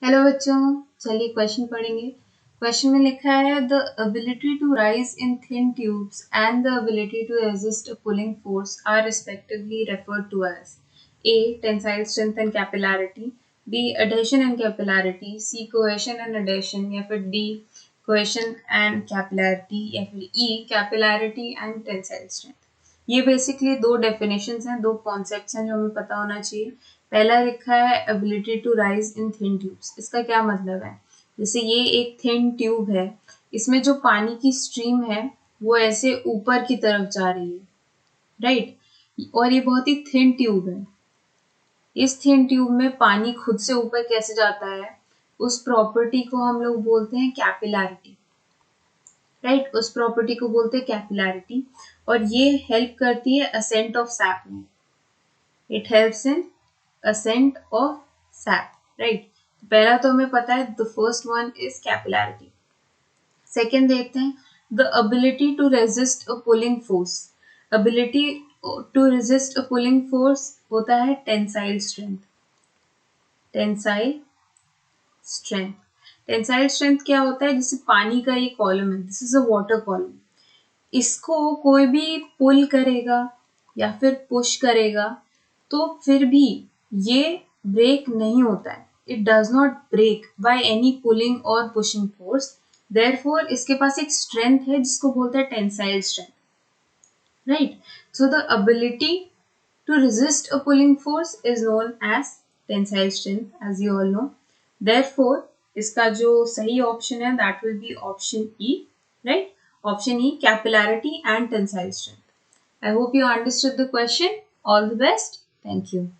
Hello बच्चों, चलिए question पढ़ेंगे। क्वेश्चन में लिखा है the ability to rise in thin tubes and the ability to resist a pulling force are respectively referred to as A tensile strength and capillarity, B adhesion and capillarity, C cohesion and adhesion, या फिर D cohesion and capillarity, या फिर E capillarity and tensile strength. ये basically दो definitions हैं, दो concepts हैं जो हमें पता होना चाहिए। पहला लिखा है ability to rise in thin tubes. इसका क्या मतलब है? जैसे ये एक थिन ट्यूब है, इसमें जो पानी की स्ट्रीम है वो ऐसे ऊपर की तरफ जा रही है, राइट? और ये बहुत ही थिन ट्यूब है। इस थिन ट्यूब में पानी खुद से ऊपर कैसे जाता है, उस प्रॉपर्टी को हम लोग बोलते हैं कैपिलैरिटी, राइट? उस प्रॉपर्टी को बोलते हैं कैपिलैरिटी, और ये हेल्प करती है असेंट ऑफ सैप में। It helps in ascent of sap, right? पहला तो हमें पता है, the first one is capillarity. Second देखते हैं, the ability to resist a pulling force. Ability to resist a pulling force होता है tensile strength. Tensile strength. Tensile strength क्या होता है? जैसे पानी का ये कॉलम है, this is a water column. इसको कोई भी पुल करेगा या फिर पुश करेगा तो फिर भी ये ब्रेक नहीं होता है। It does not break by any pulling और पुशिंग फोर्स। देयरफॉर इसके पास एक स्ट्रेंथ है जिसको बोलते हैं tensile strength, right? So the ability to resist a pulling force is known as tensile strength, as you all know. Therefore, इसका जो सही ऑप्शन है that will be option E, right? Option E, capillarity and tensile strength. I hope you understood the question. All the best. Thank you.